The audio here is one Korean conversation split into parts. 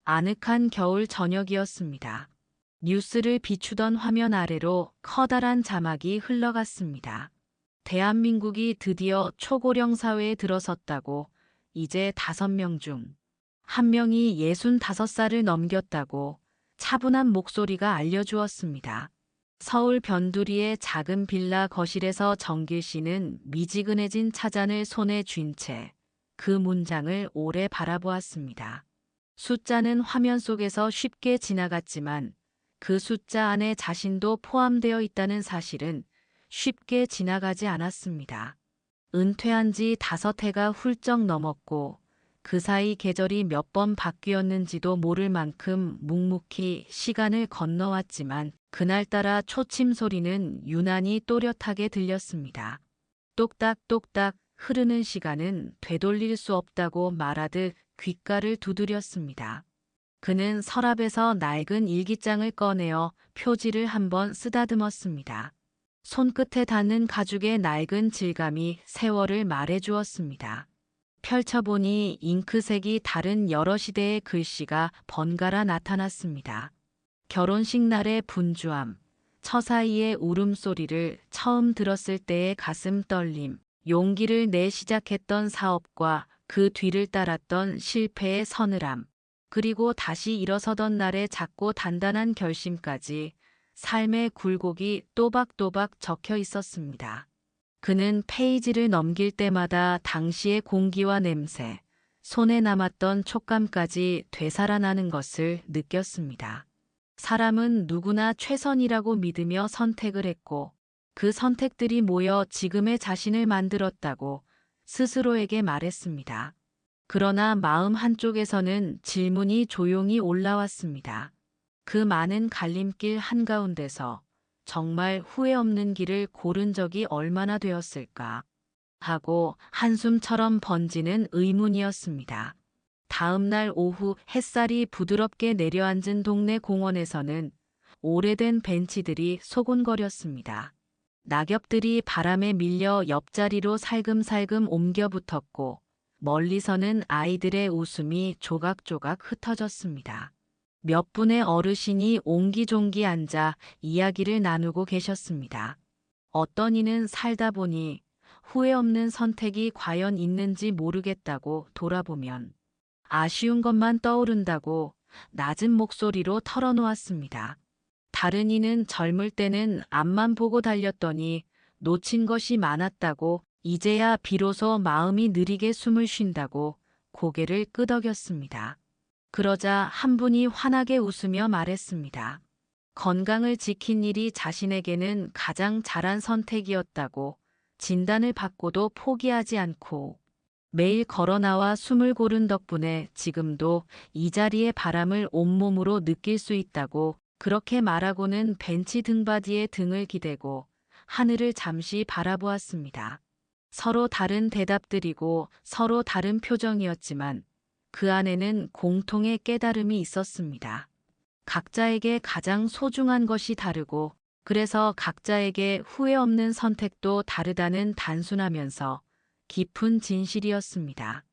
아늑한 겨울 저녁이었습니다. 뉴스를 비추던 화면 아래로 커다란 자막이 흘러갔습니다. 대한민국이 드디어 초고령 사회에 들어섰다고, 이제 5명 중 1명이 65살을 넘겼다고 차분한 목소리가 알려주었습니다. 서울 변두리의 작은 빌라 거실에서 정길 씨는 미지근해진 차잔을 손에 쥔 채 그 문장을 오래 바라보았습니다. 숫자는 화면 속에서 쉽게 지나갔지만 그 숫자 안에 자신도 포함되어 있다는 사실은 쉽게 지나가지 않았습니다. 은퇴한 지 5해가 훌쩍 넘었고 그 사이 계절이 몇 번 바뀌었는지도 모를 만큼 묵묵히 시간을 건너왔지만 그날따라 초침 소리는 유난히 또렷하게 들렸습니다. 똑딱똑딱 흐르는 시간은 되돌릴 수 없다고 말하듯 귓가를 두드렸습니다. 그는 서랍에서 낡은 일기장을 꺼내어 표지를 한번 쓰다듬었습니다. 손끝에 닿는 가죽의 낡은 질감이 세월을 말해주었습니다. 펼쳐보니 잉크색이 다른 여러 시대의 글씨가 번갈아 나타났습니다. 결혼식 날의 분주함, 처사이의 울음소리를 처음 들었을 때의 가슴 떨림, 용기를 내 시작했던 사업과 그 뒤를 따랐던 실패의 서늘함, 그리고 다시 일어서던 날의 작고 단단한 결심까지 삶의 굴곡이 또박또박 적혀 있었습니다. 그는 페이지를 넘길 때마다 당시의 공기와 냄새, 손에 남았던 촉감까지 되살아나는 것을 느꼈습니다. 사람은 누구나 최선이라고 믿으며 선택을 했고 그 선택들이 모여 지금의 자신을 만들었다고 스스로에게 말했습니다. 그러나 마음 한쪽에서는 질문이 조용히 올라왔습니다. 그 많은 갈림길 한가운데서 정말 후회 없는 길을 고른 적이 얼마나 되었을까 하고 한숨처럼 번지는 의문이었습니다. 다음 날 오후 햇살이 부드럽게 내려앉은 동네 공원에서는 오래된 벤치들이 소곤거렸습니다. 낙엽들이 바람에 밀려 옆자리로 살금살금 옮겨 붙었고 멀리서는 아이들의 웃음이 조각조각 흩어졌습니다. 몇 분의 어르신이 옹기종기 앉아 이야기를 나누고 계셨습니다. 어떤 이는 살다 보니 후회 없는 선택이 과연 있는지 모르겠다고 돌아보면 아쉬운 것만 떠오른다고 낮은 목소리로 털어놓았습니다. 다른 이는 젊을 때는 앞만 보고 달렸더니 놓친 것이 많았다고 이제야 비로소 마음이 느리게 숨을 쉰다고 고개를 끄덕였습니다. 그러자 한 분이 환하게 웃으며 말했습니다. 건강을 지킨 일이 자신에게는 가장 잘한 선택이었다고 진단을 받고도 포기하지 않고 매일 걸어 나와 숨을 고른 덕분에 지금도 이 자리의 바람을 온몸으로 느낄 수 있다고 그렇게 말하고는 벤치 등받이에 등을 기대고 하늘을 잠시 바라보았습니다. 서로 다른 대답들이고 서로 다른 표정이었지만 그 안에는 공통의 깨달음이 있었습니다. 각자에게 가장 소중한 것이 다르고 그래서 각자에게 후회 없는 선택도 다르다는 단순하면서 깊은 진실이었습니다.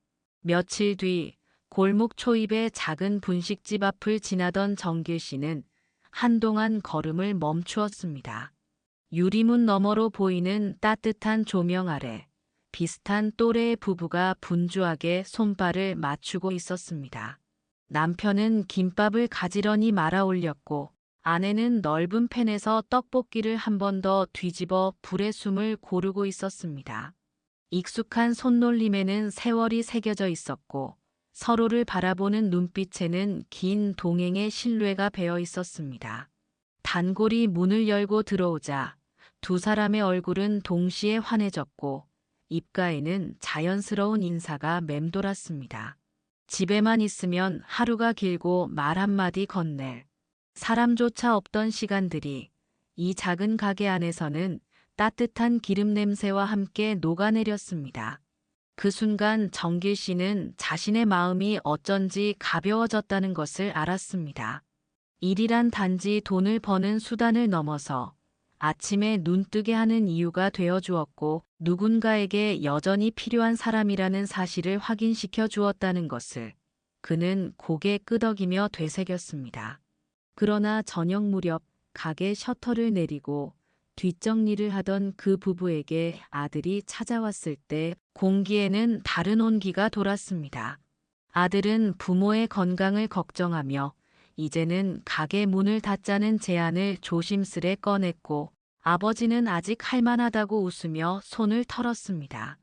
며칠 뒤 골목 초입의 작은 분식집 앞을 지나던 정길 씨는 한동안 걸음을 멈추었습니다. 유리문 너머로 보이는 따뜻한 조명 아래 비슷한 또래의 부부가 분주하게 손발을 맞추고 있었습니다. 남편은 김밥을 가지런히 말아 올렸고 아내는 넓은 팬에서 떡볶이를 한 번 더 뒤집어 불의 숨을 고르고 있었습니다. 익숙한 손놀림에는 세월이 새겨져 있었고 서로를 바라보는 눈빛에는 긴 동행의 신뢰가 배어 있었습니다. 단골이 문을 열고 들어오자 두 사람의 얼굴은 동시에 환해졌고 입가에는 자연스러운 인사가 맴돌았습니다. 집에만 있으면 하루가 길고 말 한마디 건넬 사람조차 없던 시간들이 이 작은 가게 안에서는 따뜻한 기름 냄새와 함께 녹아내렸습니다. 그 순간 정길 씨는 자신의 마음이 어쩐지 가벼워졌다는 것을 알았습니다. 일이란 단지 돈을 버는 수단을 넘어서 아침에 눈뜨게 하는 이유가 되어 주었고 누군가에게 여전히 필요한 사람이라는 사실을 확인시켜 주었다는 것을 그는 고개 끄덕이며 되새겼습니다. 그러나 저녁 무렵 가게 셔터를 내리고 뒷정리를 하던 그 부부에게 아들이 찾아왔을 때 공기에는 다른 온기가 돌았습니다. 아들은 부모의 건강을 걱정하며 이제는 가게 문을 닫자는 제안을 조심스레 꺼냈고, 아버지는 아직 할만하다고 웃으며 손을 털었습니다.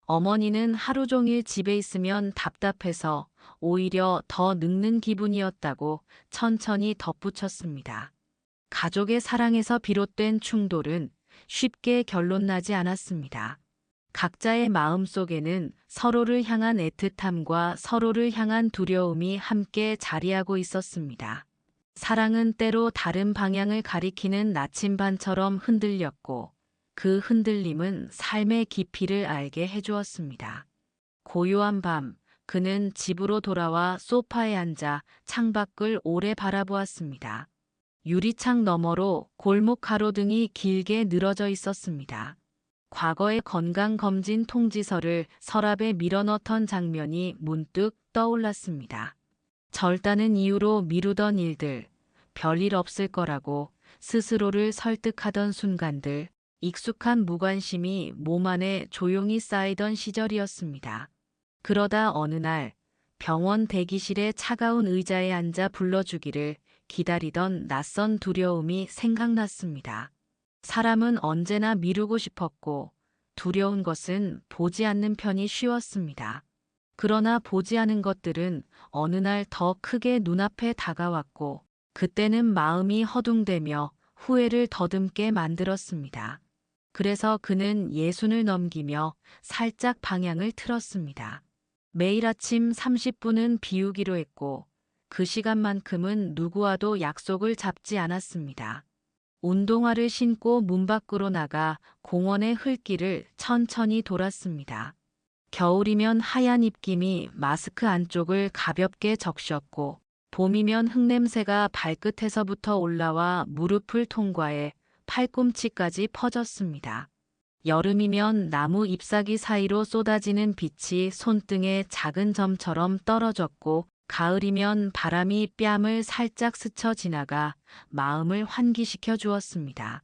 어머니는 하루 종일 집에 있으면 답답해서 오히려 더 늙는 기분이었다고 천천히 덧붙였습니다. 가족의 사랑에서 비롯된 충돌은 쉽게 결론나지 않았습니다. 각자의 마음 속에는 서로를 향한 애틋함과 서로를 향한 두려움이 함께 자리하고 있었습니다. 사랑은 때로 다른 방향을 가리키는 나침반처럼 흔들렸고, 그 흔들림은 삶의 깊이를 알게 해주었습니다. 고요한 밤, 그는 집으로 돌아와 소파에 앉아 창밖을 오래 바라보았습니다. 유리창 너머로 골목 가로등이 길게 늘어져 있었습니다. 과거의 건강검진 통지서를 서랍에 밀어넣던 장면이 문득 떠올랐습니다. 절다는 이유로 미루던 일들, 별일 없을 거라고 스스로를 설득하던 순간들, 익숙한 무관심이 몸 안에 조용히 쌓이던 시절이었습니다. 그러다 어느 날 병원 대기실의 차가운 의자에 앉아 불러주기를 기다리던 낯선 두려움이 생각났습니다. 사람은 언제나 미루고 싶었고, 두려운 것은 보지 않는 편이 쉬웠습니다. 그러나 보지 않은 것들은 어느 날 더 크게 눈앞에 다가왔고, 그때는 마음이 허둥대며 후회를 더듬게 만들었습니다. 그래서 그는 예순을 넘기며 살짝 방향을 틀었습니다. 매일 아침 30분은 비우기로 했고, 그 시간만큼은 누구와도 약속을 잡지 않았습니다. 운동화를 신고 문 밖으로 나가 공원의 흙길을 천천히 돌았습니다. 겨울이면 하얀 입김이 마스크 안쪽을 가볍게 적셨고, 봄이면 흙냄새가 발끝에서부터 올라와 무릎을 통과해 팔꿈치까지 퍼졌습니다. 여름이면 나무 잎사귀 사이로 쏟아지는 빛이 손등에 작은 점처럼 떨어졌고, 가을이면 바람이 뺨을 살짝 스쳐 지나가 마음을 환기시켜 주었습니다.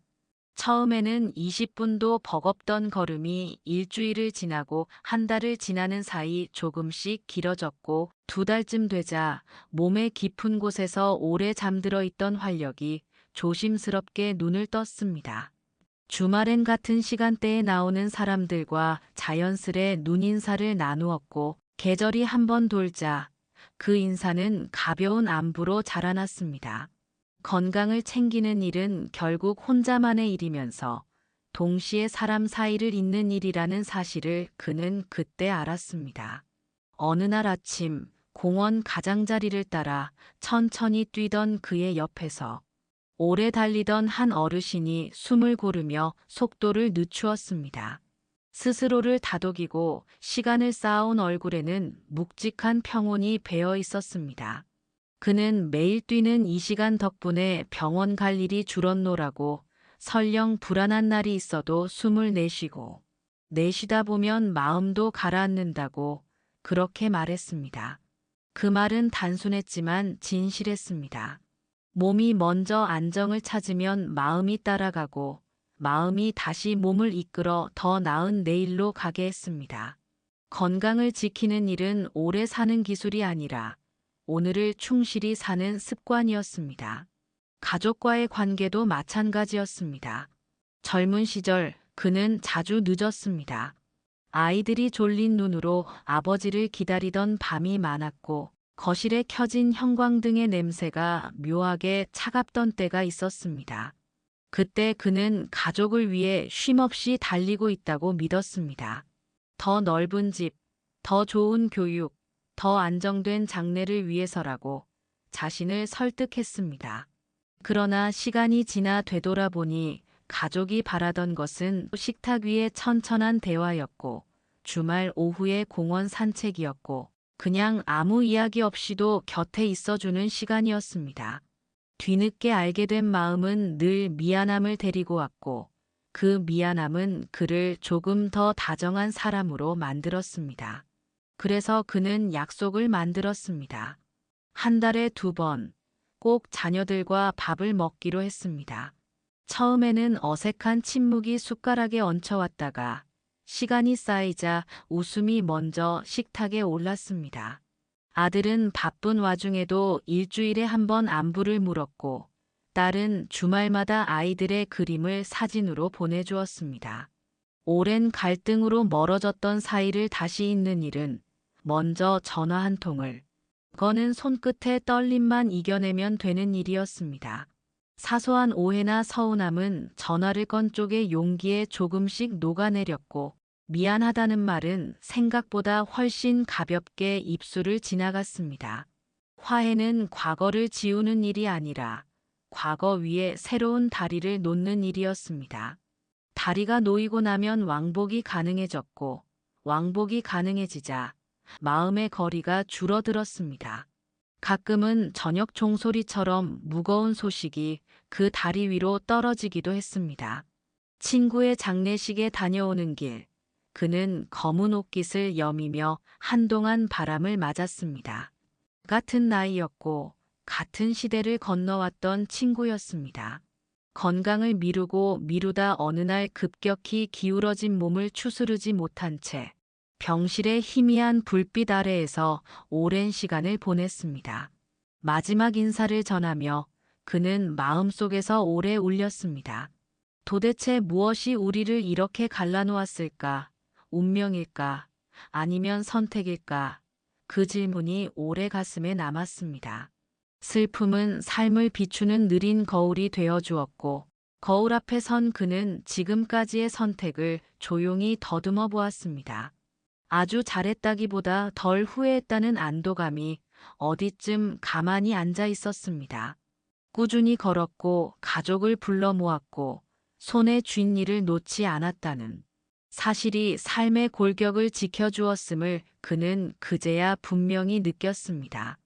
처음에는 20분도 버겁던 걸음이 일주일을 지나고 한 달을 지나는 사이 조금씩 길어졌고, 2달쯤 되자 몸의 깊은 곳에서 오래 잠들어 있던 활력이 조심스럽게 눈을 떴습니다. 주말엔 같은 시간대에 나오는 사람들과 자연스레 눈인사를 나누었고, 계절이 한번 돌자 그 인사는 가벼운 안부로 자라났습니다. 건강을 챙기는 일은 결국 혼자만의 일이면서 동시에 사람 사이를 잇는 일이라는 사실을 그는 그때 알았습니다. 어느 날 아침 공원 가장자리를 따라 천천히 뛰던 그의 옆에서 오래 달리던 한 어르신이 숨을 고르며 속도를 늦추었습니다. 스스로를 다독이고 시간을 쌓아온 얼굴에는 묵직한 평온이 배어 있었습니다. 그는 매일 뛰는 이 시간 덕분에 병원 갈 일이 줄었노라고, 설령 불안한 날이 있어도 숨을 내쉬다 보면 마음도 가라앉는다고 그렇게 말했습니다. 그 말은 단순했지만 진실했습니다. 몸이 먼저 안정을 찾으면 마음이 따라가고, 마음이 다시 몸을 이끌어 더 나은 내일로 가게 했습니다. 건강을 지키는 일은 오래 사는 기술이 아니라 오늘을 충실히 사는 습관이었습니다. 가족과의 관계도 마찬가지였습니다. 젊은 시절 그는 자주 늦었습니다. 아이들이 졸린 눈으로 아버지를 기다리던 밤이 많았고, 거실에 켜진 형광등의 냄새가 묘하게 차갑던 때가 있었습니다. 그때 그는 가족을 위해 쉼없이 달리고 있다고 믿었습니다. 더 넓은 집, 더 좋은 교육, 더 안정된 장래를 위해서라고 자신을 설득했습니다. 그러나 시간이 지나 되돌아보니 가족이 바라던 것은 식탁 위의 천천한 대화였고, 주말 오후의 공원 산책이었고, 그냥 아무 이야기 없이도 곁에 있어주는 시간이었습니다. 뒤늦게 알게 된 마음은 늘 미안함을 데리고 왔고, 그 미안함은 그를 조금 더 다정한 사람으로 만들었습니다. 그래서 그는 약속을 만들었습니다. 한 달에 2번, 꼭 자녀들과 밥을 먹기로 했습니다. 처음에는 어색한 침묵이 숟가락에 얹혀왔다가 시간이 쌓이자 웃음이 먼저 식탁에 올랐습니다. 아들은 바쁜 와중에도 일주일에 한 번 안부를 물었고, 딸은 주말마다 아이들의 그림을 사진으로 보내주었습니다. 오랜 갈등으로 멀어졌던 사이를 다시 잇는 일은 먼저 전화 한 통을 거는 손끝의 떨림만 이겨내면 되는 일이었습니다. 사소한 오해나 서운함은 전화를 건 쪽의 용기에 조금씩 녹아내렸고, 미안하다는 말은 생각보다 훨씬 가볍게 입술을 지나갔습니다. 화해는 과거를 지우는 일이 아니라 과거 위에 새로운 다리를 놓는 일이었습니다. 다리가 놓이고 나면 왕복이 가능해졌고, 왕복이 가능해지자 마음의 거리가 줄어들었습니다. 가끔은 저녁 종소리처럼 무거운 소식이 그 다리 위로 떨어지기도 했습니다. 친구의 장례식에 다녀오는 길, 그는 검은 옷깃을 여미며 한동안 바람을 맞았습니다. 같은 나이였고 같은 시대를 건너왔던 친구였습니다. 건강을 미루고 미루다 어느 날 급격히 기울어진 몸을 추스르지 못한 채 병실의 희미한 불빛 아래에서 오랜 시간을 보냈습니다. 마지막 인사를 전하며 그는 마음속에서 오래 울렸습니다. 도대체 무엇이 우리를 이렇게 갈라놓았을까? 운명일까? 아니면 선택일까? 그 질문이 오래 가슴에 남았습니다. 슬픔은 삶을 비추는 느린 거울이 되어 주었고, 거울 앞에 선 그는 지금까지의 선택을 조용히 더듬어 보았습니다. 아주 잘했다기보다 덜 후회했다는 안도감이 어디쯤 가만히 앉아 있었습니다. 꾸준히 걸었고 가족을 불러 모았고 손에 쥔 일을 놓지 않았다는 사실이 삶의 골격을 지켜주었음을 그는 그제야 분명히 느꼈습니다.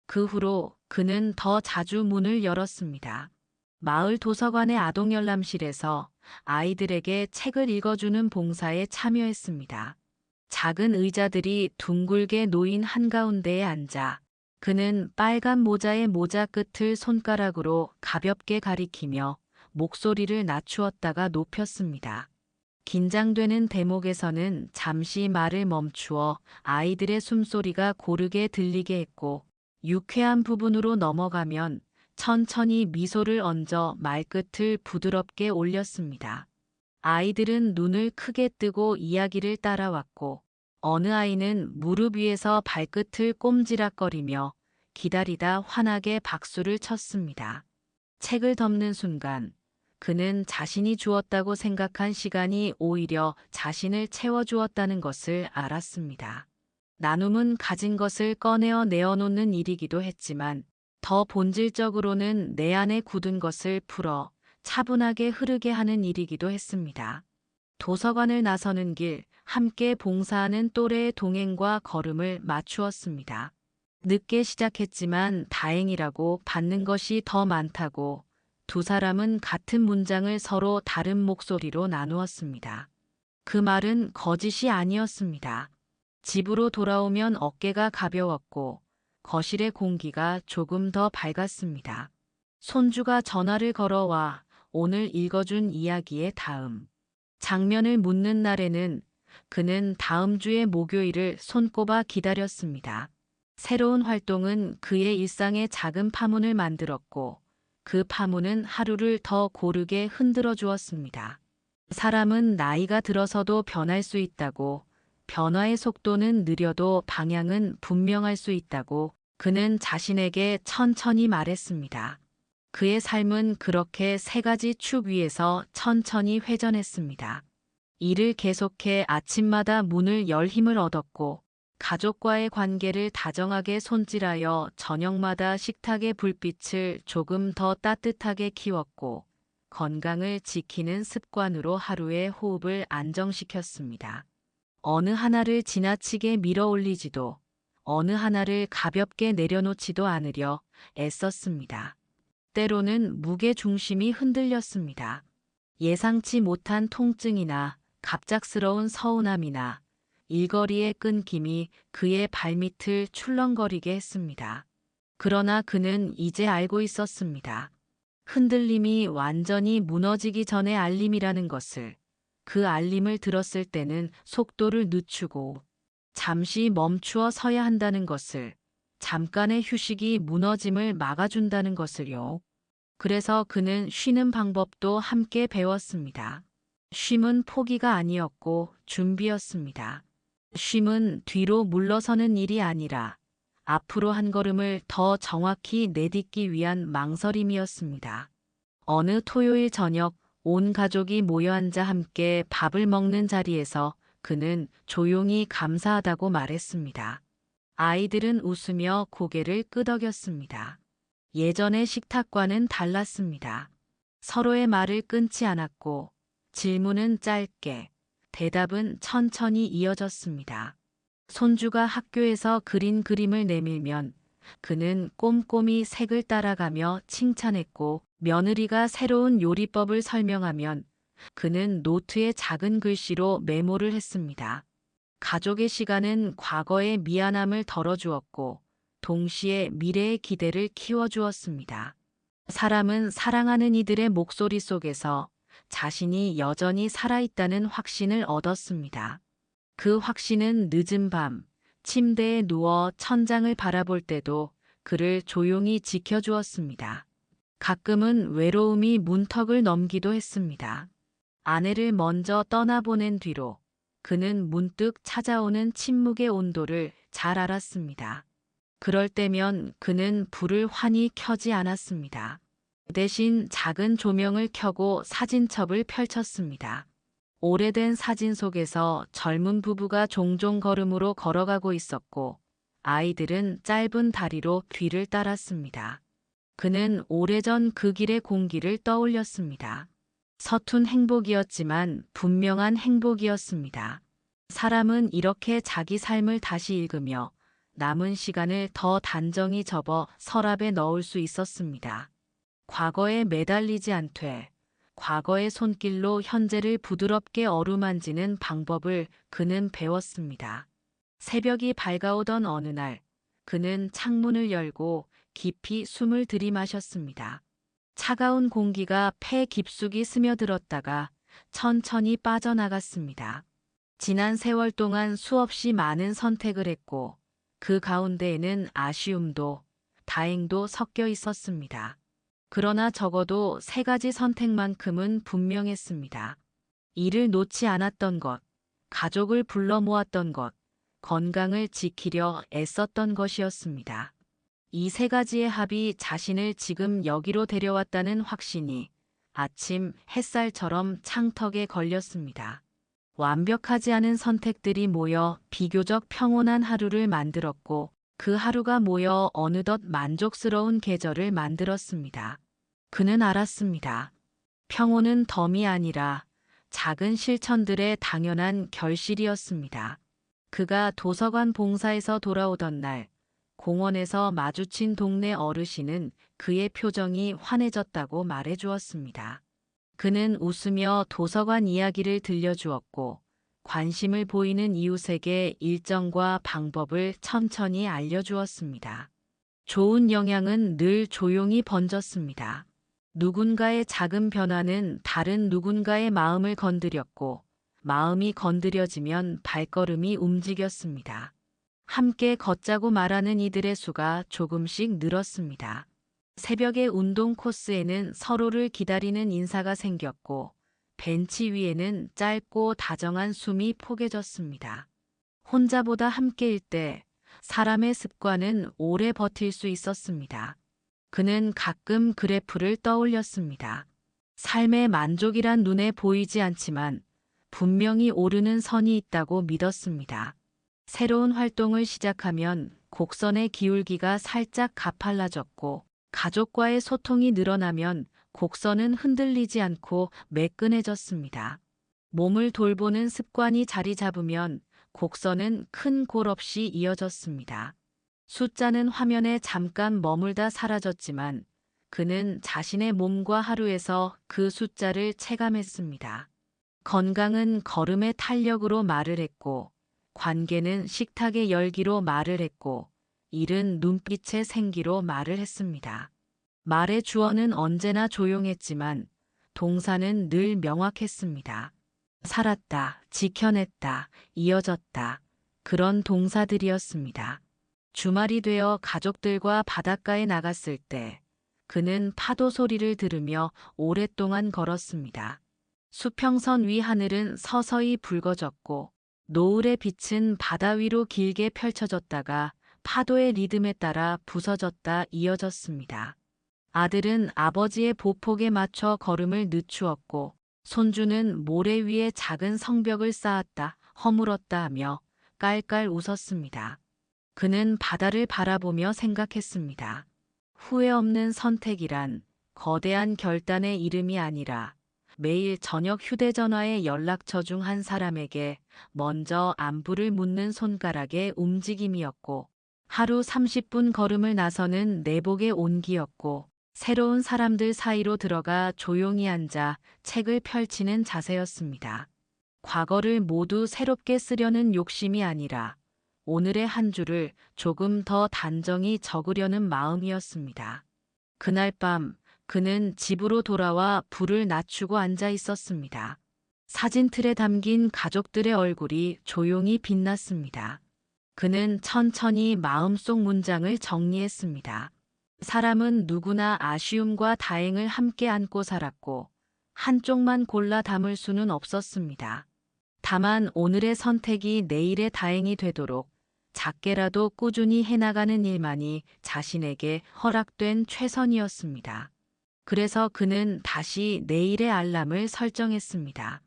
그 후로 그는 더 자주 문을 열었습니다. 마을 도서관의 아동열람실에서 아이들에게 책을 읽어주는 봉사에 참여했습니다. 작은 의자들이 둥글게 놓인 한가운데에 앉아 그는 빨간 모자의 모자 끝을 손가락으로 가볍게 가리키며 목소리를 낮추었다가 높였습니다. 긴장되는 대목에서는 잠시 말을 멈추어 아이들의 숨소리가 고르게 들리게 했고, 유쾌한 부분으로 넘어가면 천천히 미소를 얹어 말끝을 부드럽게 올렸습니다. 아이들은 눈을 크게 뜨고 이야기를 따라왔고, 어느 아이는 무릎 위에서 발끝을 꼼지락거리며 기다리다 환하게 박수를 쳤습니다. 책을 덮는 순간 그는 자신이 주었다고 생각한 시간이 오히려 자신을 채워주었다는 것을 알았습니다. 나눔은 가진 것을 꺼내어 내어놓는 일이기도 했지만 더 본질적으로는 내 안에 굳은 것을 풀어 차분하게 흐르게 하는 일이기도 했습니다. 도서관을 나서는 길, 함께 봉사하는 또래의 동행과 걸음을 맞추었습니다. 늦게 시작했지만 다행이라고 받는 것이 더 많다고 두 사람은 같은 문장을 서로 다른 목소리로 나누었습니다. 그 말은 거짓이 아니었습니다. 집으로 돌아오면 어깨가 가벼웠고 거실의 공기가 조금 더 밝았습니다. 손주가 전화를 걸어와 오늘 읽어준 이야기의 다음 장면을 묻는 날에는 그는 다음 주의 목요일을 손꼽아 기다렸습니다. 새로운 활동은 그의 일상에 작은 파문을 만들었고 그 파문은 하루를 더 고르게 흔들어 주었습니다. 사람은 나이가 들어서도 변할 수 있다고, 변화의 속도는 느려도 방향은 분명할 수 있다고 그는 자신에게 천천히 말했습니다. 그의 삶은 그렇게 3가지 축 위에서 천천히 회전했습니다. 일을 계속해 아침마다 문을 열 힘을 얻었고, 가족과의 관계를 다정하게 손질하여 저녁마다 식탁의 불빛을 조금 더 따뜻하게 키웠고, 건강을 지키는 습관으로 하루의 호흡을 안정시켰습니다. 어느 하나를 지나치게 밀어 올리지도, 어느 하나를 가볍게 내려놓지도 않으려 애썼습니다. 때로는 무게 중심이 흔들렸습니다. 예상치 못한 통증이나 갑작스러운 서운함이나 일거리의 끊김이 그의 발밑을 출렁거리게 했습니다. 그러나 그는 이제 알고 있었습니다. 흔들림이 완전히 무너지기 전의 알림이라는 것을. 그 알림을 들었을 때는 속도를 늦추고 잠시 멈추어 서야 한다는 것을, 잠깐의 휴식이 무너짐을 막아준다는 것을요. 그래서 그는 쉬는 방법도 함께 배웠습니다. 쉼은 포기가 아니었고 준비였습니다. 쉼은 뒤로 물러서는 일이 아니라 앞으로 한 걸음을 더 정확히 내딛기 위한 망설임이었습니다. 어느 토요일 저녁 온 가족이 모여 앉아 함께 밥을 먹는 자리에서 그는 조용히 감사하다고 말했습니다. 아이들은 웃으며 고개를 끄덕였습니다. 예전의 식탁과는 달랐습니다. 서로의 말을 끊지 않았고 질문은 짧게, 대답은 천천히 이어졌습니다. 손주가 학교에서 그린 그림을 내밀면 그는 꼼꼼히 색을 따라가며 칭찬했고, 며느리가 새로운 요리법을 설명하면 그는 노트에 작은 글씨로 메모를 했습니다. 가족의 시간은 과거의 미안함을 덜어주었고 동시에 미래의 기대를 키워주었습니다. 사람은 사랑하는 이들의 목소리 속에서 자신이 여전히 살아있다는 확신을 얻었습니다. 그 확신은 늦은 밤 침대에 누워 천장을 바라볼 때도 그를 조용히 지켜주었습니다. 가끔은 외로움이 문턱을 넘기도 했습니다. 아내를 먼저 떠나보낸 뒤로 그는 문득 찾아오는 침묵의 온도를 잘 알았습니다. 그럴 때면 그는 불을 환히 켜지 않았습니다. 대신 작은 조명을 켜고 사진첩을 펼쳤습니다. 오래된 사진 속에서 젊은 부부가 종종 걸음으로 걸어가고 있었고 아이들은 짧은 다리로 뒤를 따랐습니다. 그는 오래전 그 길의 공기를 떠올렸습니다. 서툰 행복이었지만 분명한 행복이었습니다. 사람은 이렇게 자기 삶을 다시 읽으며 남은 시간을 더 단정히 접어 서랍에 넣을 수 있었습니다. 과거에 매달리지 않되 과거의 손길로 현재를 부드럽게 어루만지는 방법을 그는 배웠습니다. 새벽이 밝아오던 어느 날 그는 창문을 열고 깊이 숨을 들이마셨습니다. 차가운 공기가 폐 깊숙이 스며들었다가 천천히 빠져나갔습니다. 지난 세월 동안 수없이 많은 선택을 했고 그 가운데에는 아쉬움도 다행도 섞여 있었습니다. 그러나 적어도 세 가지 선택만큼은 분명했습니다. 일을 놓지 않았던 것, 가족을 불러 모았던 것, 건강을 지키려 애썼던 것이었습니다. 이 세 가지의 합이 자신을 지금 여기로 데려왔다는 확신이 아침 햇살처럼 창턱에 걸렸습니다. 완벽하지 않은 선택들이 모여 비교적 평온한 하루를 만들었고 그 하루가 모여 어느덧 만족스러운 계절을 만들었습니다. 그는 알았습니다. 평온은 덤이 아니라 작은 실천들의 당연한 결실이었습니다. 그가 도서관 봉사에서 돌아오던 날 공원에서 마주친 동네 어르신은 그의 표정이 환해졌다고 말해주었습니다. 그는 웃으며 도서관 이야기를 들려주었고 관심을 보이는 이웃에게 일정과 방법을 천천히 알려주었습니다. 좋은 영향은 늘 조용히 번졌습니다. 누군가의 작은 변화는 다른 누군가의 마음을 건드렸고 마음이 건드려지면 발걸음이 움직였습니다. 함께 걷자고 말하는 이들의 수가 조금씩 늘었습니다. 새벽의 운동 코스에는 서로를 기다리는 인사가 생겼고 벤치 위에는 짧고 다정한 숨이 포개졌습니다. 혼자보다 함께일 때 사람의 습관은 오래 버틸 수 있었습니다. 그는 가끔 그래프를 떠올렸습니다. 삶의 만족이란 눈에 보이지 않지만 분명히 오르는 선이 있다고 믿었습니다. 새로운 활동을 시작하면 곡선의 기울기가 살짝 가팔라졌고 가족과의 소통이 늘어나면 곡선은 흔들리지 않고 매끈해졌습니다. 몸을 돌보는 습관이 자리 잡으면 곡선은 큰 골 없이 이어졌습니다. 숫자는 화면에 잠깐 머물다 사라졌지만 그는 자신의 몸과 하루에서 그 숫자를 체감했습니다. 건강은 걸음의 탄력으로 말을 했고 관계는 식탁의 열기로 말을 했고, 일은 눈빛의 생기로 말을 했습니다. 말의 주어는 언제나 조용했지만 동사는 늘 명확했습니다. 살았다, 지켜냈다, 이어졌다. 그런 동사들이었습니다. 주말이 되어 가족들과 바닷가에 나갔을 때 그는 파도 소리를 들으며 오랫동안 걸었습니다. 수평선 위 하늘은 서서히 붉어졌고 노을의 빛은 바다 위로 길게 펼쳐졌다가 파도의 리듬에 따라 부서졌다 이어졌습니다. 아들은 아버지의 보폭에 맞춰 걸음을 늦추었고 손주는 모래 위에 작은 성벽을 쌓았다 허물었다 하며 깔깔 웃었습니다. 그는 바다를 바라보며 생각했습니다. 후회 없는 선택이란 거대한 결단의 이름이 아니라 매일 저녁 휴대전화의 연락처 중 한 사람에게 먼저 안부를 묻는 손가락의 움직임이었고 하루 30분 걸음을 나서는 내복의 온기였고 새로운 사람들 사이로 들어가 조용히 앉아 책을 펼치는 자세였습니다. 과거를 모두 새롭게 쓰려는 욕심이 아니라 오늘의 한 줄을 조금 더 단정히 적으려는 마음이었습니다. 그날 밤 그는 집으로 돌아와 불을 낮추고 앉아 있었습니다. 사진틀에 담긴 가족들의 얼굴이 조용히 빛났습니다. 그는 천천히 마음속 문장을 정리했습니다. 사람은 누구나 아쉬움과 다행을 함께 안고 살았고 한쪽만 골라 담을 수는 없었습니다. 다만 오늘의 선택이 내일의 다행이 되도록 작게라도 꾸준히 해나가는 일만이 자신에게 허락된 최선이었습니다. 그래서 그는 다시 내일의 알람을 설정했습니다.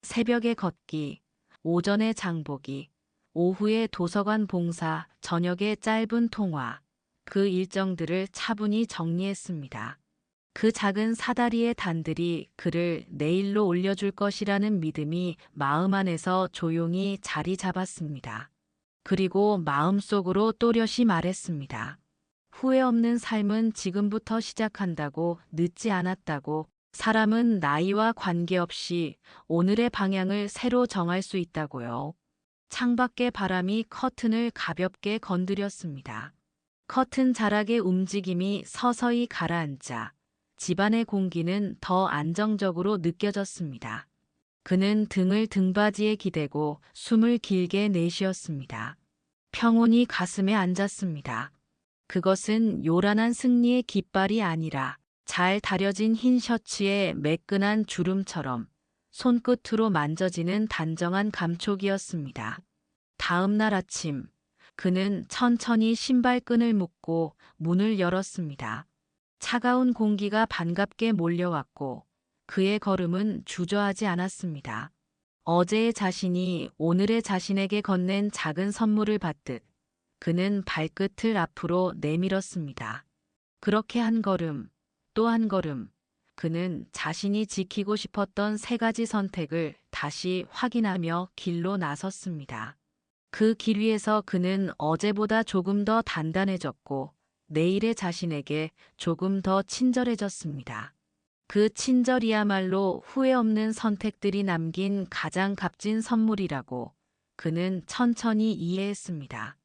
새벽에 걷기, 오전에 장보기, 오후에 도서관 봉사, 저녁에 짧은 통화, 그 일정들을 차분히 정리했습니다. 그 작은 사다리의 단들이 그를 내일로 올려줄 것이라는 믿음이 마음 안에서 조용히 자리 잡았습니다. 그리고 마음속으로 또렷이 말했습니다. 후회 없는 삶은 지금부터 시작한다고, 늦지 않았다고. 사람은 나이와 관계없이 오늘의 방향을 새로 정할 수 있다고요. 창밖의 바람이 커튼을 가볍게 건드렸습니다. 커튼 자락의 움직임이 서서히 가라앉자 집안의 공기는 더 안정적으로 느껴졌습니다. 그는 등을 등받이에 기대고 숨을 길게 내쉬었습니다. 평온히 가슴에 앉았습니다. 그것은 요란한 승리의 깃발이 아니라 잘 다려진 흰 셔츠의 매끈한 주름처럼 손끝으로 만져지는 단정한 감촉이었습니다. 다음 날 아침, 그는 천천히 신발끈을 묶고 문을 열었습니다. 차가운 공기가 반갑게 몰려왔고 그의 걸음은 주저하지 않았습니다. 어제의 자신이 오늘의 자신에게 건넨 작은 선물을 받듯 그는 발끝을 앞으로 내밀었습니다. 그렇게 한 걸음, 또 한 걸음, 그는 자신이 지키고 싶었던 세 가지 선택을 다시 확인하며 길로 나섰습니다. 그 길 위에서 그는 어제보다 조금 더 단단해졌고 내일의 자신에게 조금 더 친절해졌습니다. 그 친절이야말로 후회 없는 선택들이 남긴 가장 값진 선물이라고 그는 천천히 이해했습니다.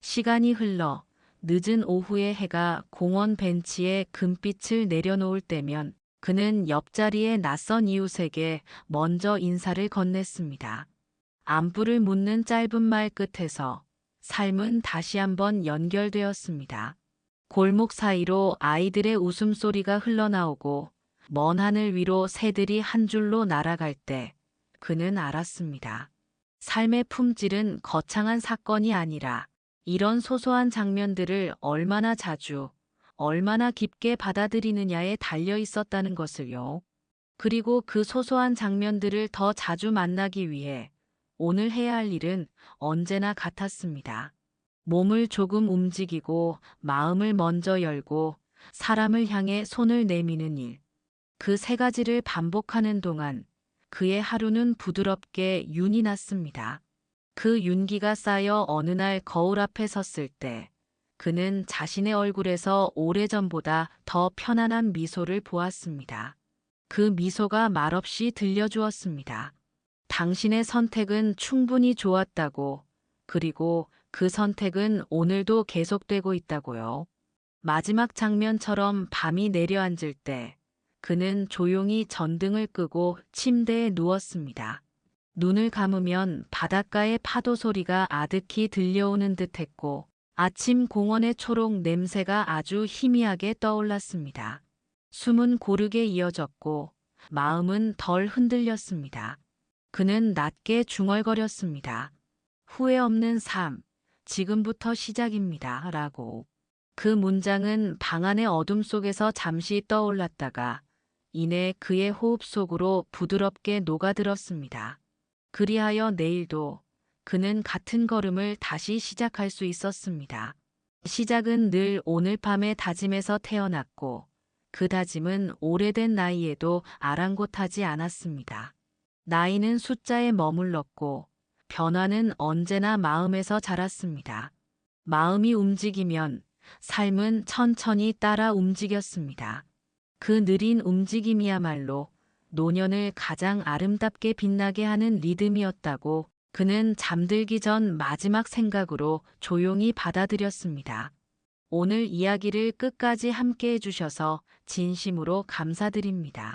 시간이 흘러 늦은 오후의 해가 공원 벤치에 금빛을 내려놓을 때면 그는 옆자리의 낯선 이웃에게 먼저 인사를 건넸습니다. 안부를 묻는 짧은 말 끝에서 삶은 다시 한번 연결되었습니다. 골목 사이로 아이들의 웃음소리가 흘러나오고 먼 하늘 위로 새들이 한 줄로 날아갈 때 그는 알았습니다. 삶의 품질은 거창한 사건이 아니라 이런 소소한 장면들을 얼마나 자주, 얼마나 깊게 받아들이느냐에 달려 있었다는 것을요. 그리고 그 소소한 장면들을 더 자주 만나기 위해 오늘 해야 할 일은 언제나 같았습니다. 몸을 조금 움직이고 마음을 먼저 열고 사람을 향해 손을 내미는 일. 그 세 가지를 반복하는 동안 그의 하루는 부드럽게 윤이 났습니다. 그 윤기가 쌓여 어느 날 거울 앞에 섰을 때 그는 자신의 얼굴에서 오래전보다 더 편안한 미소를 보았습니다. 그 미소가 말없이 들려주었습니다. 당신의 선택은 충분히 좋았다고, 그리고 그 선택은 오늘도 계속되고 있다고요. 마지막 장면처럼 밤이 내려앉을 때 그는 조용히 전등을 끄고 침대에 누웠습니다. 눈을 감으면 바닷가의 파도 소리가 아득히 들려오는 듯 했고 아침 공원의 초록 냄새가 아주 희미하게 떠올랐습니다. 숨은 고르게 이어졌고 마음은 덜 흔들렸습니다. 그는 낮게 중얼거렸습니다. 후회 없는 삶, 지금부터 시작입니다. 라고. 그 문장은 방 안의 어둠 속에서 잠시 떠올랐다가 이내 그의 호흡 속으로 부드럽게 녹아들었습니다. 그리하여 내일도 그는 같은 걸음을 다시 시작할 수 있었습니다. 시작은 늘 오늘 밤의 다짐에서 태어났고 그 다짐은 오래된 나이에도 아랑곳하지 않았습니다. 나이는 숫자에 머물렀고 변화는 언제나 마음에서 자랐습니다. 마음이 움직이면 삶은 천천히 따라 움직였습니다. 그 느린 움직임이야말로 노년을 가장 아름답게 빛나게 하는 리듬이었다고 그는 잠들기 전 마지막 생각으로 조용히 받아들였습니다. 오늘 이야기를 끝까지 함께 해주셔서 진심으로 감사드립니다.